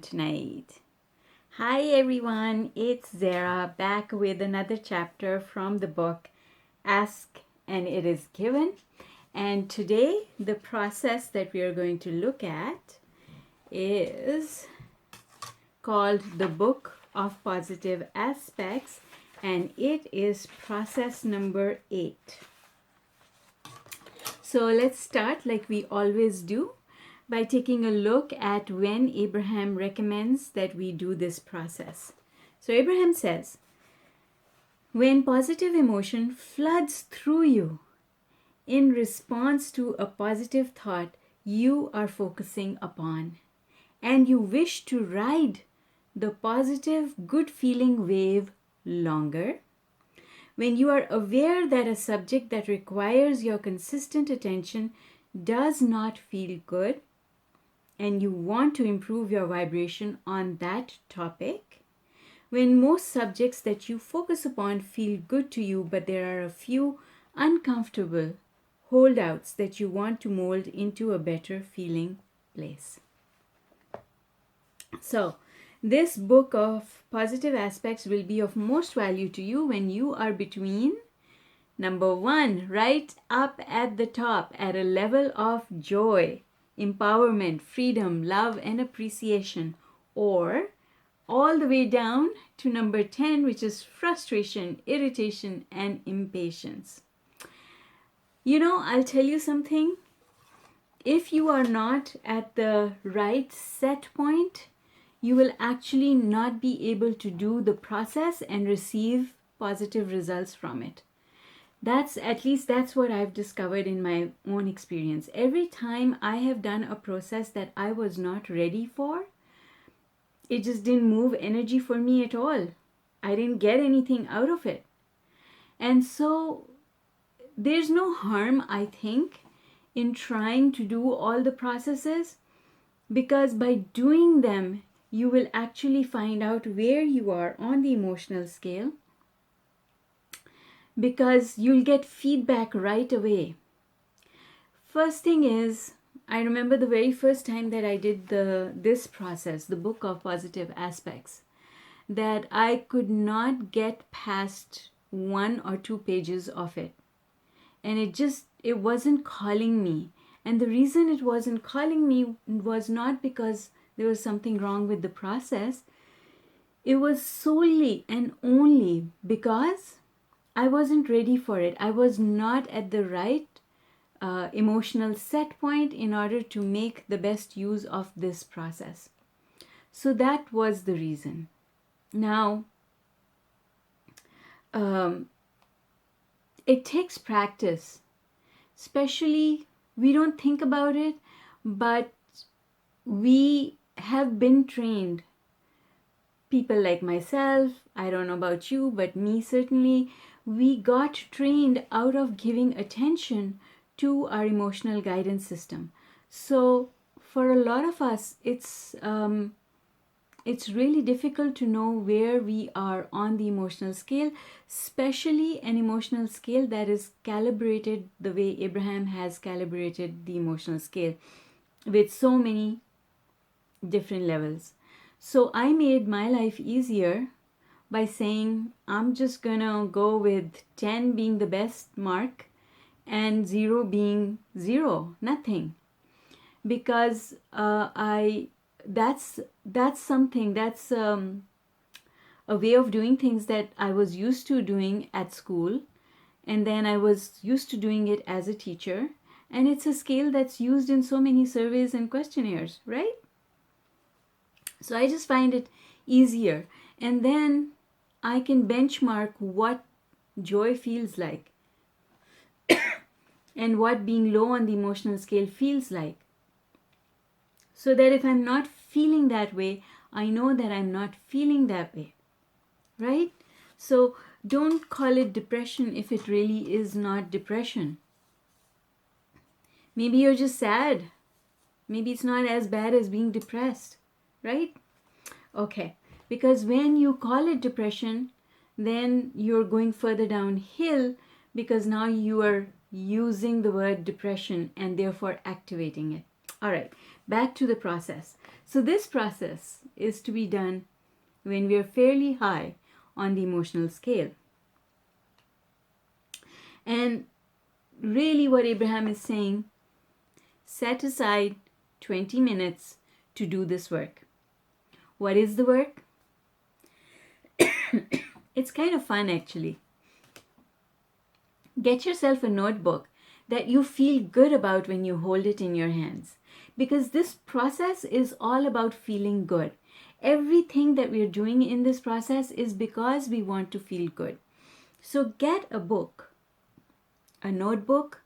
tonight. Hi everyone, it's Zara back with another chapter from the book Ask and It Is Given. And today, the process that we are going to look at is called the Book of Positive Aspects, and it is process number 8. So let's start like we always do by taking a look at when Abraham recommends that we do this process. So Abraham says, when positive emotion floods through you in response to a positive thought you are focusing upon, and you wish to ride the positive good feeling wave longer, when you are aware that a subject that requires your consistent attention does not feel good, and you want to improve your vibration on that topic, when most subjects that you focus upon feel good to you, but there are a few uncomfortable holdouts that you want to mold into a better feeling place. So, this book of positive aspects will be of most value to you when you are between number 1, right up at the top at a level of joy, empowerment, freedom, love, and appreciation, or all the way down to number 10, which is frustration, irritation, and impatience. You know, I'll tell you something. If you are not at the right set point, you will actually not be able to do the process and receive positive results from it. That's what I've discovered in my own experience. Every time I have done a process that I was not ready for, it just didn't move energy for me at all. I didn't get anything out of it. And so there's no harm, I think, in trying to do all the processes, because by doing them, you will actually find out where you are on the emotional scale, because you'll get feedback right away. First thing is, I remember the very first time that I did this process, the Book of Positive Aspects, that I could not get past 1 or 2 pages of it. And it wasn't calling me. And the reason it wasn't calling me was not because there was something wrong with the process. It was solely and only because I wasn't ready for it. I was not at the right emotional set point in order to make the best use of this process. So that was the reason. Now, it takes practice. Especially, we don't think about it, but we have been trained. People like myself, I don't know about you, but me certainly, we got trained out of giving attention to our emotional guidance system. So for a lot of us, it's really difficult to know where we are on the emotional scale, especially an emotional scale that is calibrated the way Abraham has calibrated the emotional scale, with so many different levels. So I made my life easier by saying I'm just gonna go with 10 being the best mark and 0 being 0, nothing, because that's a way of doing things that I was used to doing at school, and then I was used to doing it as a teacher, and it's a scale that's used in so many surveys and questionnaires, right? So I just find it easier, and then I can benchmark what joy feels like and what being low on the emotional scale feels like. So that if I'm not feeling that way, I know that I'm not feeling that way, right? So don't call it depression if it really is not depression. Maybe you're just sad. Maybe it's not as bad as being depressed, right? Okay, because when you call it depression, then you're going further downhill, because now you are using the word depression and therefore activating it. All right, Back to the process. So this process is to be done when we are fairly high on the emotional scale. And really what Abraham is saying, set aside 20 minutes to do this work. What is the work? It's kind of fun actually. Get yourself a notebook that you feel good about when you hold it in your hands. Because this process is all about feeling good. Everything that we're doing in this process is because we want to feel good. So get a book, a notebook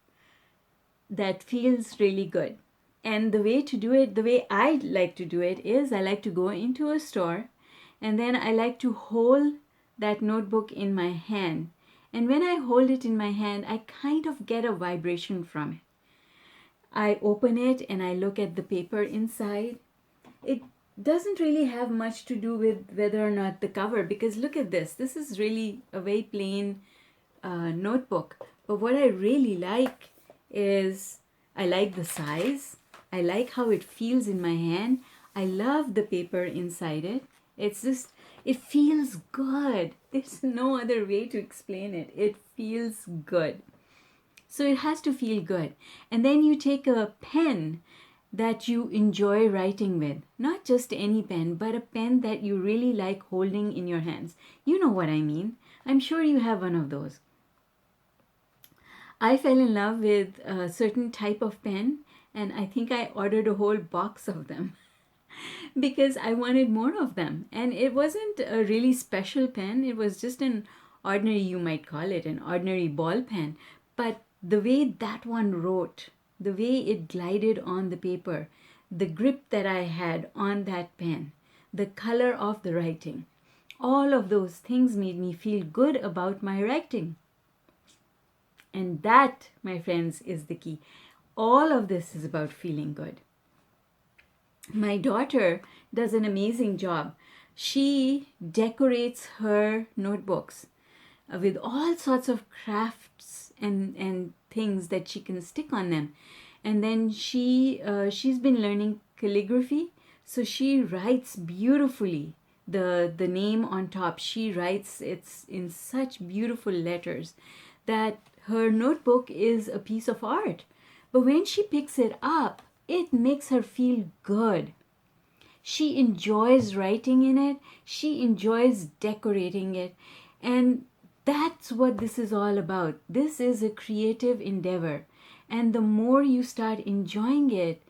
that feels really good. And the way to do it, the way I like to do it is I like to go into a store and then I like to hold that notebook in my hand. And when I hold it in my hand, I kind of get a vibration from it. I open it and I look at the paper inside. It doesn't really have much to do with whether or not the cover, because look at this. This is really a very plain notebook. But what I really like is I like the size. I like how it feels in my hand. I love the paper inside it. It's just, it feels good. There's no other way to explain it. It feels good. So it has to feel good. And then you take a pen that you enjoy writing with. Not just any pen, but a pen that you really like holding in your hands. You know what I mean. I'm sure you have one of those. I fell in love with a certain type of pen, and I think I ordered a whole box of them because I wanted more of them. And it wasn't a really special pen. It was just an ordinary, you might call it, an ordinary ball pen. But the way that one wrote, the way it glided on the paper, the grip that I had on that pen, the color of the writing, all of those things made me feel good about my writing. And that, my friends, is the key. All of this is about feeling good. My daughter does an amazing job. She decorates her notebooks with all sorts of crafts and things that she can stick on them. And then she's been learning calligraphy, so she writes beautifully. The name on top, she writes it's in such beautiful letters that her notebook is a piece of art. But when she picks it up, it makes her feel good. She enjoys writing in it. She enjoys decorating it. And that's what this is all about. This is a creative endeavor. And the more you start enjoying it,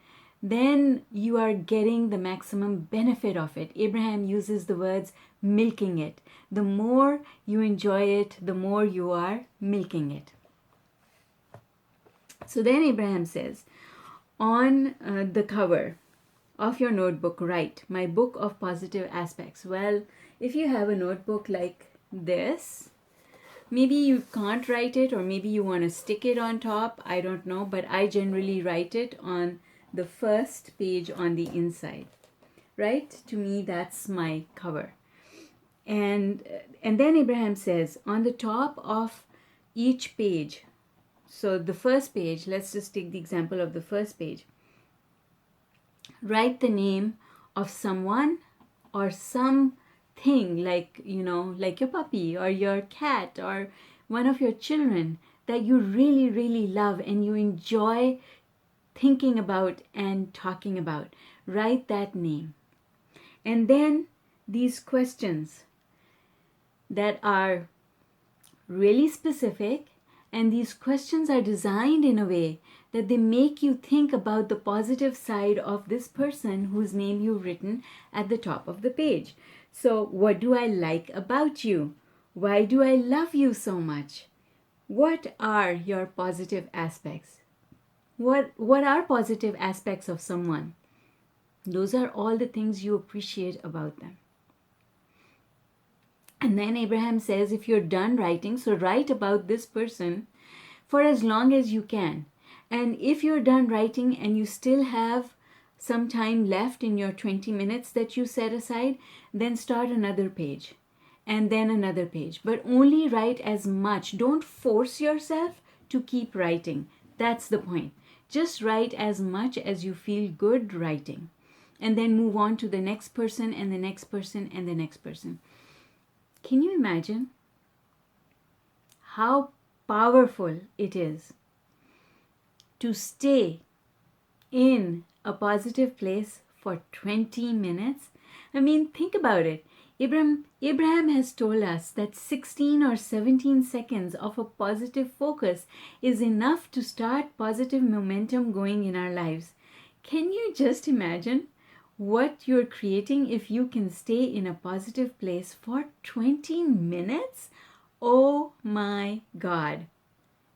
then you are getting the maximum benefit of it. Abraham uses the words milking it. The more you enjoy it, the more you are milking it. So then Abraham says, on the cover of your notebook, write, my book of positive aspects. Well, if you have a notebook like this, maybe you can't write it, or maybe you want to stick it on top. I don't know, but I generally write it on the first page on the inside, right? To me, that's my cover. And then Abraham says, on the top of each page, so the first page, let's just take the example of the first page. Write the name of someone or something, like, like your puppy or your cat or one of your children that you really, really love and you enjoy thinking about and talking about. Write that name. And then these questions that are really specific, and these questions are designed in a way that they make you think about the positive side of this person whose name you've written at the top of the page. So, what do I like about you? Why do I love you so much? What are your positive aspects? What are positive aspects of someone? Those are all the things you appreciate about them. And then Abraham says, if you're done writing, so write about this person for as long as you can. And if you're done writing and you still have some time left in your 20 minutes that you set aside, then start another page and then another page. But only write as much. Don't force yourself to keep writing. That's the point. Just write as much as you feel good writing, and then move on to the next person and the next person and the next person. Can you imagine how powerful it is to stay in a positive place for 20 minutes? I mean, think about it. Abraham has told us that 16 or 17 seconds of a positive focus is enough to start positive momentum going in our lives. Can you just imagine what you're creating if you can stay in a positive place for 20 minutes? Oh my God.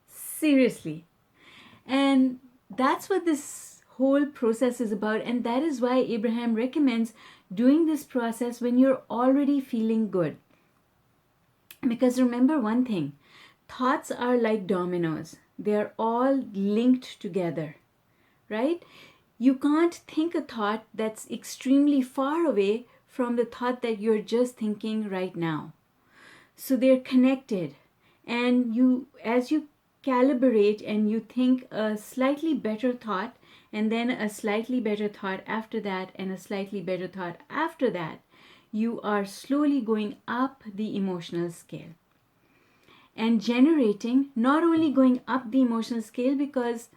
Seriously. And that's what this whole process is about. And that is why Abraham recommends doing this process when you're already feeling good. Because remember one thing, thoughts are like dominoes. They're all linked together, right? You can't think a thought that's extremely far away from the thought that you're just thinking right now. So they're connected. And as you calibrate and you think a slightly better thought, and then a slightly better thought after that, and a slightly better thought after that, you are slowly going up the emotional scale. And generating, not only going up the emotional scale, because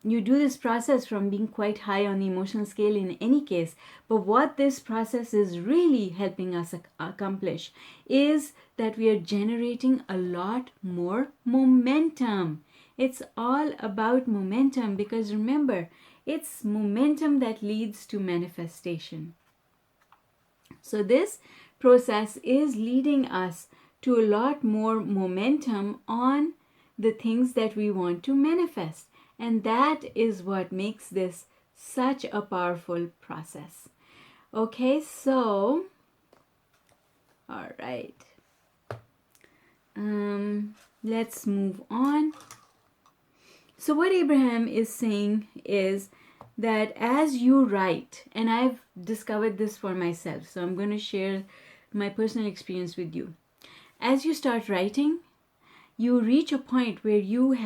you do this process from being quite high on the emotional scale in any case, but what this process is really helping us accomplish is that we are generating a lot more momentum. It's all about momentum, because remember, it's momentum that leads to manifestation. So this process is leading us to a lot more momentum on the things that we want to manifest. And that is what makes this such a powerful process. Okay, so, all right. Let's move on. So what Abraham is saying is that as you write, and I've discovered this for myself, so I'm going to share my personal experience with you. As you start writing, you reach a point where you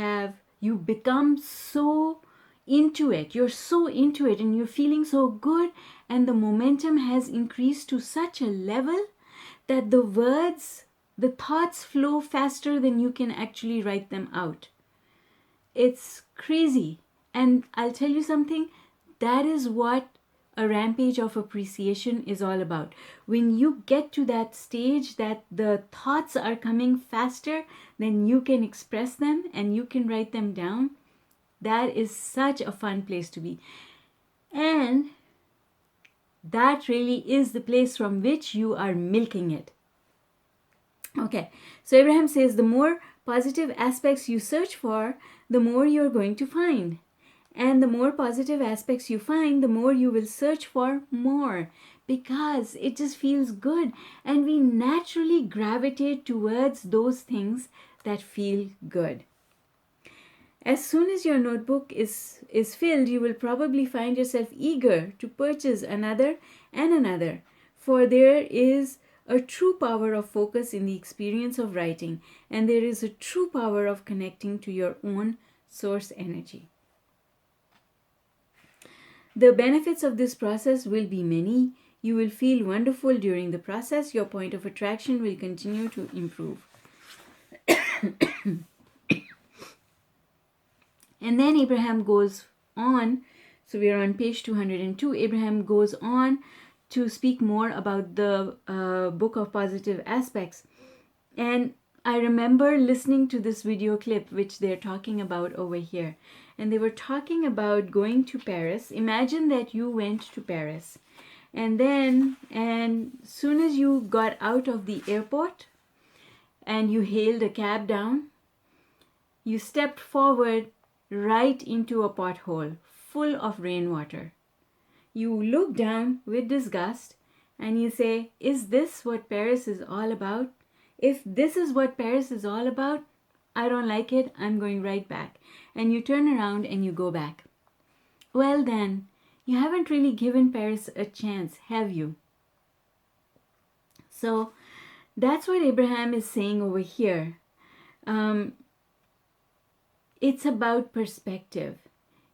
become so into it. You're so into it and you're feeling so good, and the momentum has increased to such a level that the thoughts flow faster than you can actually write them out. It's crazy. And I'll tell you something, that is what a rampage of appreciation is all about. When you get to that stage that the thoughts are coming faster than you can express them and you can write them down, that is such a fun place to be. And that really is the place from which you are milking it. Okay, so Abraham says the more positive aspects you search for, the more you're going to find. And the more positive aspects you find, the more you will search for more, because it just feels good. And we naturally gravitate towards those things that feel good. As soon as your notebook is filled, you will probably find yourself eager to purchase another and another, for there is a true power of focus in the experience of writing, and there is a true power of connecting to your own source energy. The benefits of this process will be many. You will feel wonderful during the process. Your point of attraction will continue to improve. And then Abraham goes on. So we are on page 202. Abraham goes on to speak more about the book of positive aspects. And I remember listening to this video clip which they're talking about over here. And they were talking about going to Paris. Imagine that you went to Paris. And soon as you got out of the airport and you hailed a cab down, you stepped forward right into a pothole full of rainwater. You look down with disgust and you say, is this what Paris is all about? If this is what Paris is all about, I don't like it, I'm going right back. And you turn around and you go back. Well then, you haven't really given Paris a chance, have you? So that's what Abraham is saying over here. It's about perspective.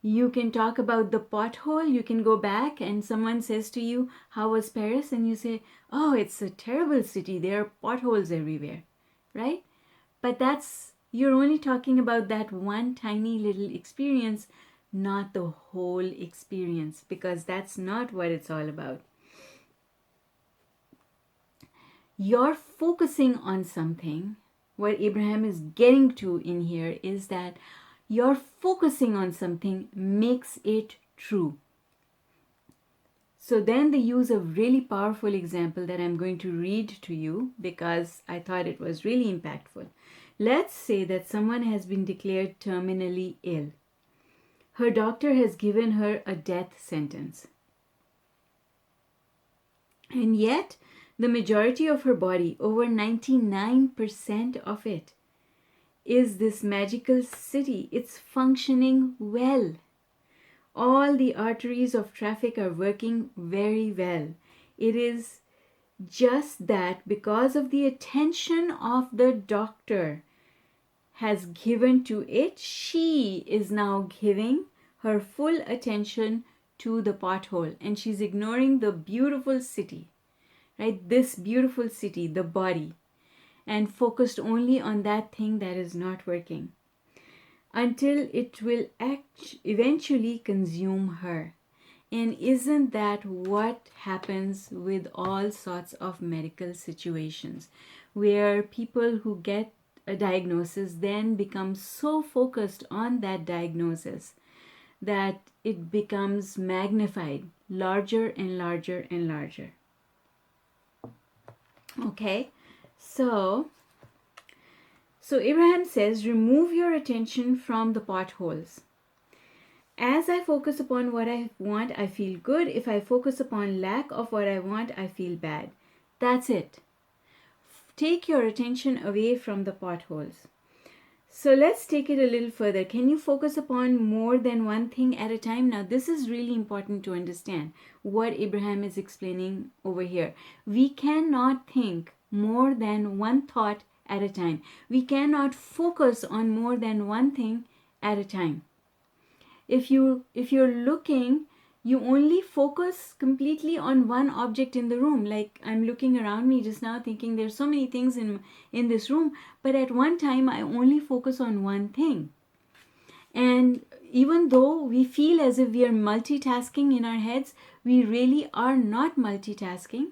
You can talk about the pothole, you can go back and someone says to you, how was Paris? And you say, oh, it's a terrible city. There are potholes everywhere, right? But you're only talking about that one tiny little experience, not the whole experience, because that's not what it's all about. You're focusing on something. What Abraham is getting to in here is that you're focusing on something makes it true. So then they use a really powerful example that I'm going to read to you because I thought it was really impactful. Let's say that someone has been declared terminally ill. Her doctor has given her a death sentence. And yet, the majority of her body, over 99% of it, is this magical city. It's functioning well. All the arteries of traffic are working very well. It is just that because of the attention of the doctor has given to it, she is now giving her full attention to the pothole and she's ignoring the beautiful city, right? This beautiful city, the body, and focused only on that thing that is not working until it will eventually consume her. And isn't that what happens with all sorts of medical situations where people who get a diagnosis then become so focused on that diagnosis that it becomes magnified, larger and larger and larger. Okay, so Abraham says, remove your attention from the potholes. As I focus upon what I want, I feel good. If I focus upon lack of what I want, I feel bad. That's it. Take your attention away from the potholes. So let's take it a little further. Can you focus upon more than one thing at a time? Now, this is really important to understand what Abraham is explaining over here. We cannot think more than one thought at a time. We cannot focus on more than one thing at a time. If you're looking, you only focus completely on one object in the room. Like I'm looking around me just now thinking there's so many things in this room, but at one time I only focus on one thing. And even though we feel as if we are multitasking in our heads, we really are not multitasking.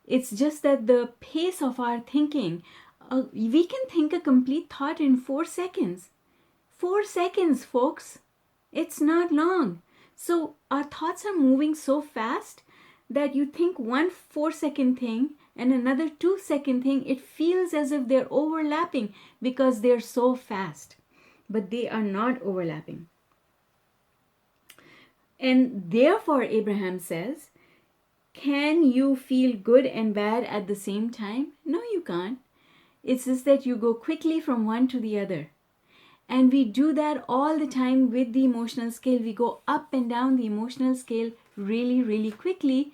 It's just that the pace of our thinking, we can think a complete thought in 4 seconds. 4 seconds, folks. It's not long. So our thoughts are moving so fast that you think one 4-second thing and another 2-second thing, it feels as if they're overlapping because they're so fast. But they are not overlapping. And therefore, Abraham says, can you feel good and bad at the same time? No, you can't. It's just that you go quickly from one to the other. And we do that all the time with the emotional scale. We go up and down the emotional scale really, really quickly.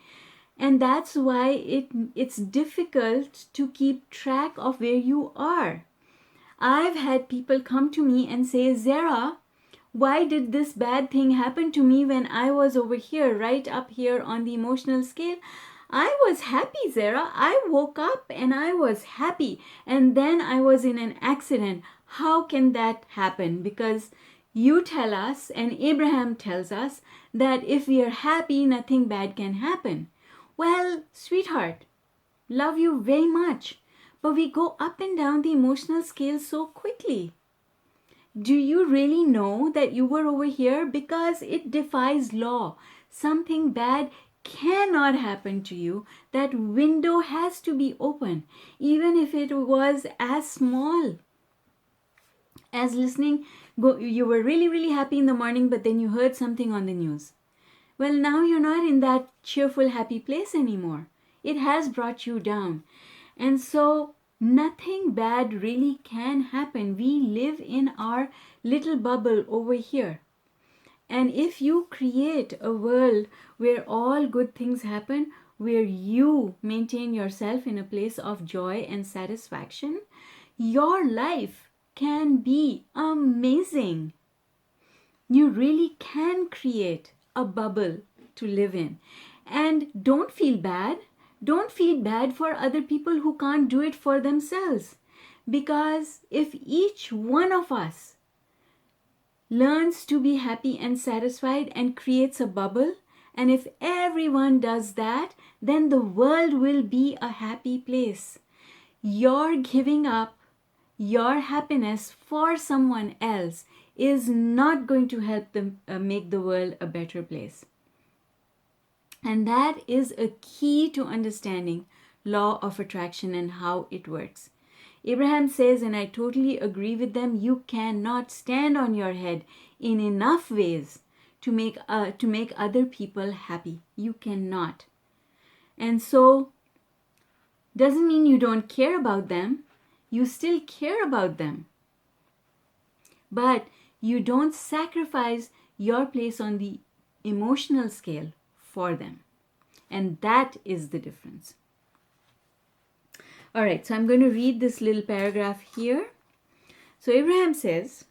And that's why it's difficult to keep track of where you are. I've had people come to me and say, Zara, why did this bad thing happen to me when I was over here, right up here on the emotional scale? I was happy, Zara. I woke up and I was happy. And then I was in an accident. How can that happen? Because you tell us and Abraham tells us that if we are happy, nothing bad can happen. Well, sweetheart, love you very much, but we go up and down the emotional scale so quickly. Do you really know that you were over here? Because it defies law. Something bad cannot happen to you. That window has to be open, even if it was as small as listening. You were really, really happy in the morning, but then you heard something on the news. Well, now you're not in that cheerful, happy place anymore. It has brought you down. And so nothing bad really can happen. We live in our little bubble over here. And if you create a world where all good things happen, where you maintain yourself in a place of joy and satisfaction, your life can be amazing. You really can create a bubble to live in. And don't feel bad. Don't feel bad for other people who can't do it for themselves. Because if each one of us learns to be happy and satisfied and creates a bubble, and if everyone does that, then the world will be a happy place. Your giving up your happiness for someone else is not going to help them make the world a better place. And that is a key to understanding law of attraction and how it works. Abraham says, and I totally agree with them, you cannot stand on your head in enough ways to make other people happy. You cannot. And so, doesn't mean you don't care about them. You still care about them. But you don't sacrifice your place on the emotional scale for them. And that is the difference. All right, so I'm going to read this little paragraph here. So Abraham says,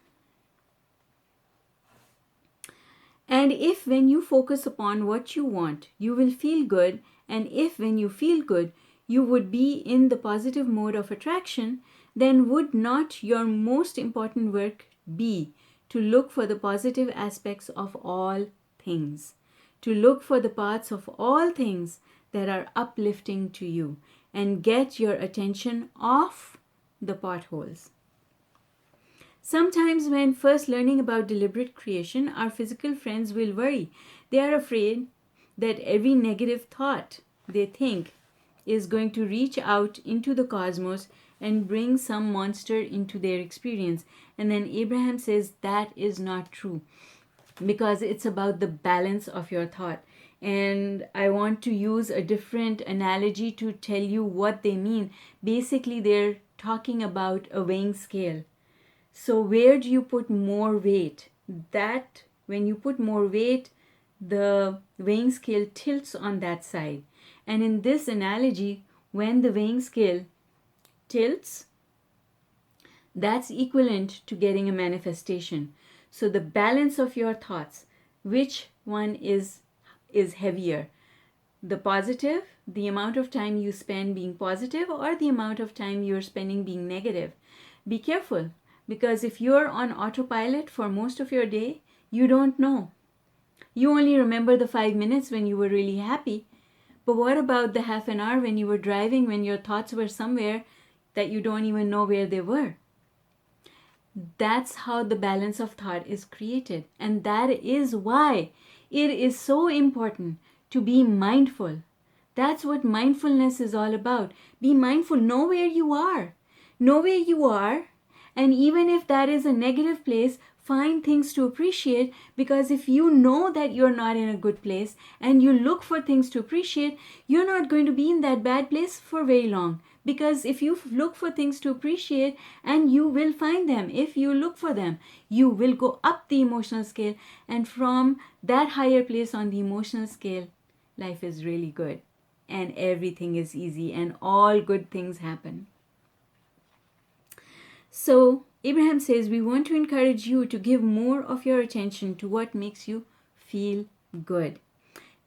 and if when you focus upon what you want, you will feel good, and if when you feel good, you would be in the positive mode of attraction, then would not your most important work be to look for the positive aspects of all things, to look for the parts of all things that are uplifting to you, and get your attention off the potholes. Sometimes when first learning about deliberate creation, our physical friends will worry. They are afraid that every negative thought they think is going to reach out into the cosmos and bring some monster into their experience. And then Abraham says that is not true, because it's about the balance of your thought. And I want to use a different analogy to tell you what they mean. Basically, they're talking about a weighing scale. So where do you put more weight? That when you put more weight, the weighing scale tilts on that side. And in this analogy, when the weighing scale tilts, that's equivalent to getting a manifestation. So the balance of your thoughts, which one is heavier? The positive, the amount of time you spend being positive, or the amount of time you're spending being negative? Be careful, because if you're on autopilot for most of your day, you don't know. You only remember the 5 minutes when you were really happy. But what about the half an hour when you were driving, when your thoughts were somewhere that you don't even know where they were? That's how the balance of thought is created. And that is why it is so important to be mindful. That's what mindfulness is all about. Be mindful. Know where you are. Know where you are. And even if that is a negative place, find things to appreciate, because if you know that you're not in a good place and you look for things to appreciate, you're not going to be in that bad place for very long. Because if you look for things to appreciate, and you will find them, if you look for them, you will go up the emotional scale. And from that higher place on the emotional scale, life is really good. And everything is easy and all good things happen. So Abraham says, we want to encourage you to give more of your attention to what makes you feel good.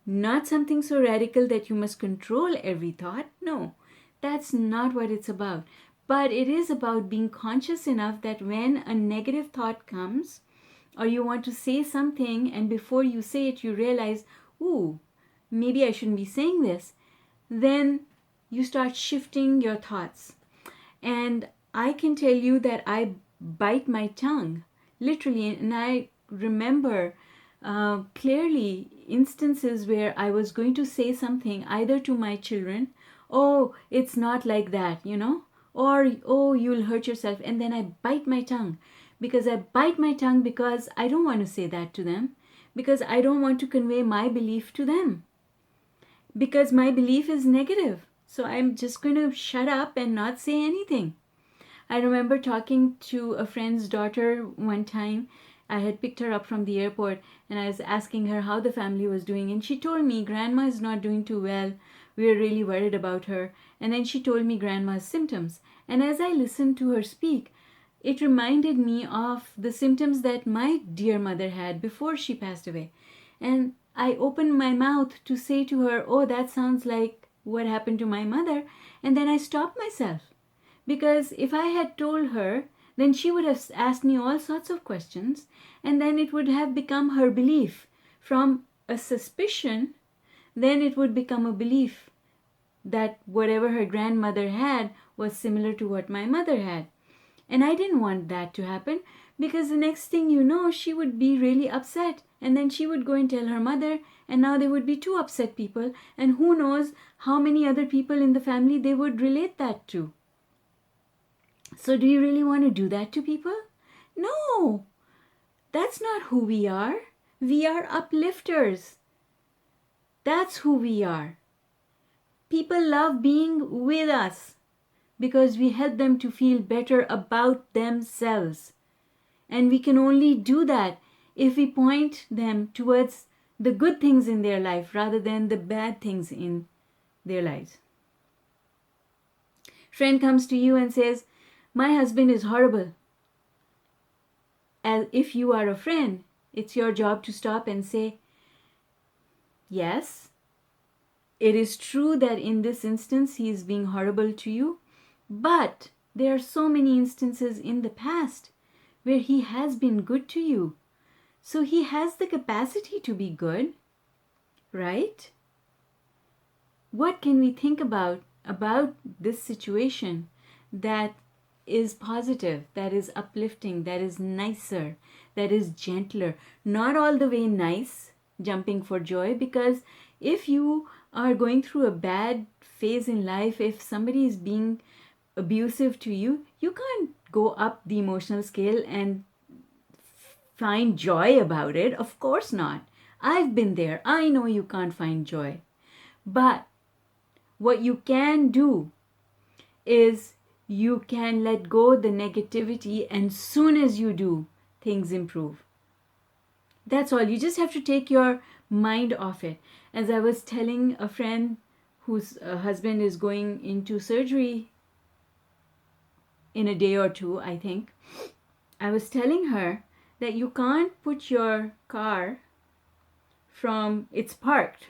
Not something so radical that you must control every thought. No, that's not what it's about. But it is about being conscious enough that when a negative thought comes, or you want to say something, and before you say it, you realize, ooh, maybe I shouldn't be saying this, then you start shifting your thoughts. And I can tell you that I bite my tongue, literally, and I remember clearly instances where I was going to say something either to my children, oh, it's not like that, or, oh, you'll hurt yourself, and then I bite my tongue, because I don't want to say that to them, because I don't want to convey my belief to them, because my belief is negative. So I'm just going to shut up and not say anything. I remember talking to a friend's daughter one time. I had picked her up from the airport, and I was asking her how the family was doing. And she told me, Grandma is not doing too well. We are really worried about her. And then she told me Grandma's symptoms. And as I listened to her speak, it reminded me of the symptoms that my dear mother had before she passed away. And I opened my mouth to say to her, oh, that sounds like what happened to my mother. And then I stopped myself. Because if I had told her, then she would have asked me all sorts of questions. And then it would have become her belief. From a suspicion, then it would become a belief that whatever her grandmother had was similar to what my mother had. And I didn't want that to happen, because the next thing you know, she would be really upset. And then she would go and tell her mother, and now there would be two upset people. And who knows how many other people in the family they would relate that to. So do you really want to do that to people? No, that's not who we are. We are uplifters. That's who we are. People love being with us because we help them to feel better about themselves. And we can only do that if we point them towards the good things in their life rather than the bad things in their lives. Friend comes to you and says, my husband is horrible. As if you are a friend, it's your job to stop and say, yes, it is true that in this instance he is being horrible to you, but there are so many instances in the past where he has been good to you. So he has the capacity to be good, right? What can we think about this situation that is positive, that is uplifting, that is nicer, that is gentler? Not all the way nice, jumping for joy, because if you are going through a bad phase in life, if somebody is being abusive to you, you can't go up the emotional scale and find joy about it. Of course not. I've been there. I know you can't find joy. But what you can do is you can let go the negativity, and soon as you do, things improve. That's all. You just have to take your mind off it. As I was telling a friend whose husband is going into surgery in a day or two, I think, I was telling her that you can't put your car it's parked.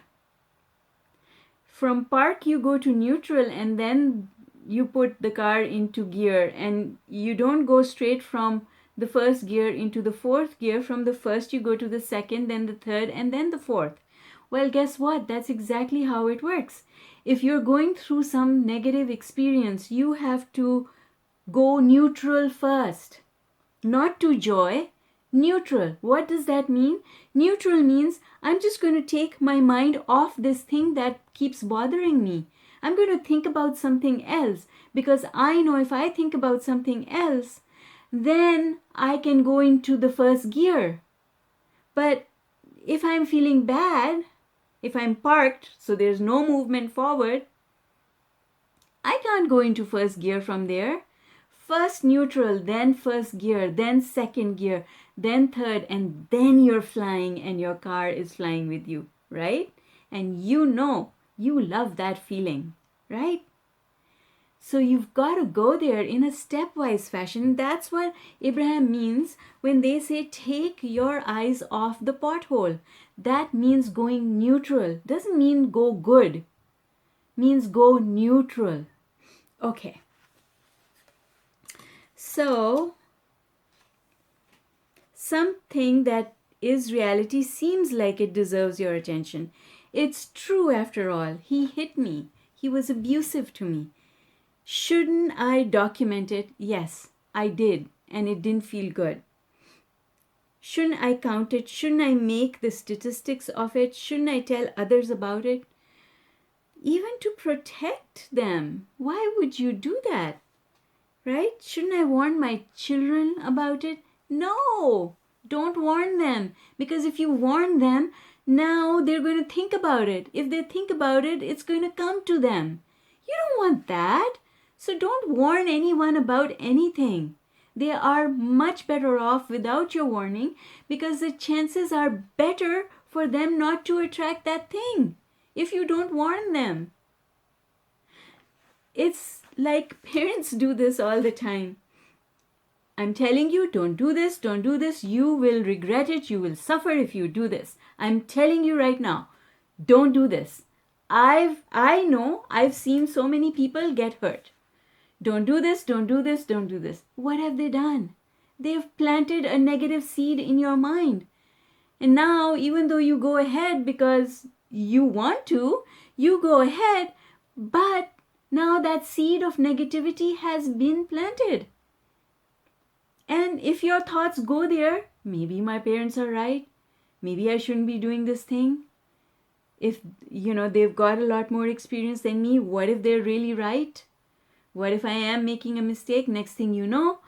From park you go to neutral, and then you put the car into gear, and you don't go straight from the first gear into the fourth gear. From the first you go to the second, then the third, and then the fourth. Well, guess what? That's exactly how it works. If you're going through some negative experience, you have to go neutral first. Not to joy, neutral. What does that mean? Neutral means I'm just going to take my mind off this thing that keeps bothering me. I'm going to think about something else, because I know if I think about something else, then I can go into the first gear. But if I'm feeling bad, if I'm parked, so there's no movement forward, I can't go into first gear from there. First neutral, then first gear, then second gear, then third, and then you're flying and your car is flying with you, right? And you know, you love that feeling, right? So you've got to go there in a stepwise fashion. That's what Abraham means when they say take your eyes off the pothole. That means going neutral. Doesn't mean go good. Means go neutral. Okay. So, something that is reality seems like it deserves your attention. It's true after all. He hit me. He was abusive to me. Shouldn't I document it? Yes, I did, and it didn't feel good. Shouldn't I count it? Shouldn't I make the statistics of it? Shouldn't I tell others about it? Even to protect them. Why would you do that? Right? Shouldn't I warn my children about it? No, don't warn them. Because if you warn them, now they're going to think about it. If they think about it, it's going to come to them. You don't want that. So don't warn anyone about anything. They are much better off without your warning, because the chances are better for them not to attract that thing if you don't warn them. It's like parents do this all the time. I'm telling you, don't do this, don't do this. You will regret it. You will suffer if you do this. I'm telling you right now, don't do this. I know I've seen so many people get hurt. Don't do this, don't do this, don't do this. What have they done? They've planted a negative seed in your mind. And now, even though you go ahead because you want to, you go ahead, but now that seed of negativity has been planted. And if your thoughts go there, maybe my parents are right. Maybe I shouldn't be doing this thing. If, they've got a lot more experience than me, what if they're really right? What if I am making a mistake? Next thing you know,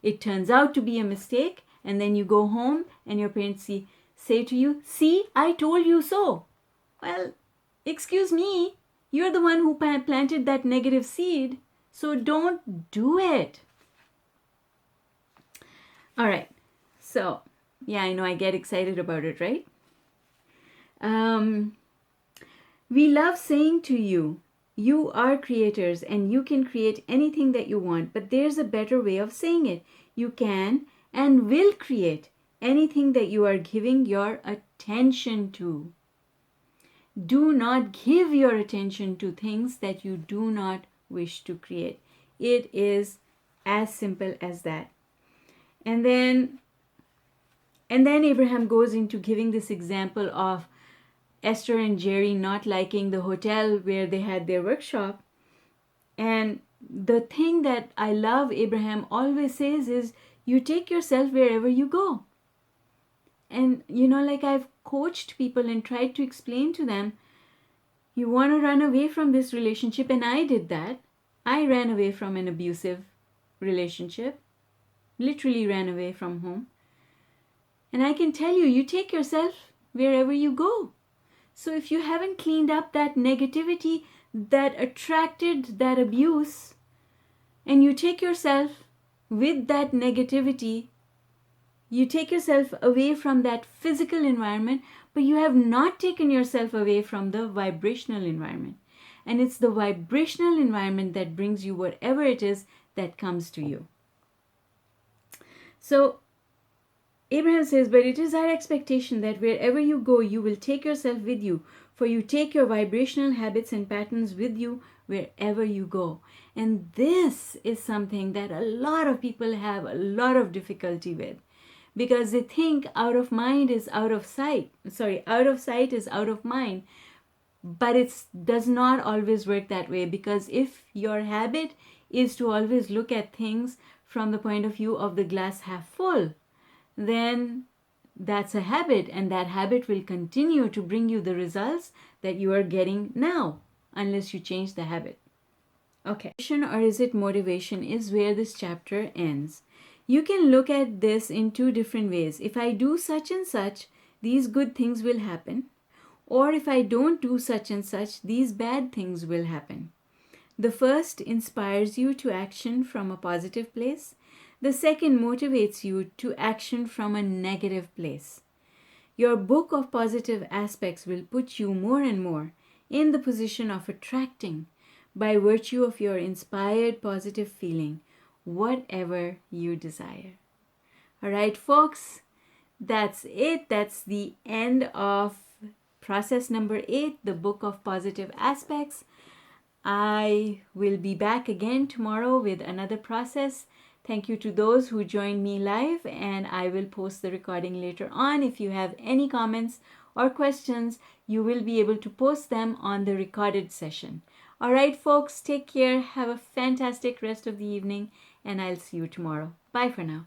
it turns out to be a mistake, and then you go home and your parents say to you, see, I told you so. Well, excuse me, you're the one who planted that negative seed, so don't do it. All right, so yeah, I know I get excited about it, right? We love saying to you, you are creators and you can create anything that you want, but there's a better way of saying it. You can and will create anything that you are giving your attention to. Do not give your attention to things that you do not wish to create. It is as simple as that. And then Abraham goes into giving this example of Esther and Jerry not liking the hotel where they had their workshop. And the thing that I love Abraham always says is, you take yourself wherever you go. And like I've coached people and tried to explain to them, you want to run away from this relationship, and I did that. I ran away from an abusive relationship, literally ran away from home. And I can tell you, you take yourself wherever you go. So if you haven't cleaned up that negativity that attracted that abuse, and you take yourself with that negativity, you take yourself away from that physical environment, but you have not taken yourself away from the vibrational environment. And it's the vibrational environment that brings you whatever it is that comes to you. So Abraham says, but it is our expectation that wherever you go, you will take yourself with you, for you take your vibrational habits and patterns with you wherever you go. And this is something that a lot of people have a lot of difficulty with, because they think out of mind is out of sight. Out of sight is out of mind. But it does not always work that way, because if your habit is to always look at things from the point of view of the glass half full, then that's a habit, and that habit will continue to bring you the results that you are getting now, unless you change the habit. Okay. Or is it motivation is where this chapter ends. You can look at this in two different ways. If I do such and such, these good things will happen. Or if I don't do such and such, these bad things will happen. The first inspires you to action from a positive place. The second motivates you to action from a negative place. Your book of positive aspects will put you more and more in the position of attracting, by virtue of your inspired positive feeling, whatever you desire. All right, folks, that's it. That's the end of process number 8, the book of positive aspects. I will be back again tomorrow with another process. Thank you to those who joined me live, and I will post the recording later on. If you have any comments or questions, you will be able to post them on the recorded session. All right, folks, take care. Have a fantastic rest of the evening, and I'll see you tomorrow. Bye for now.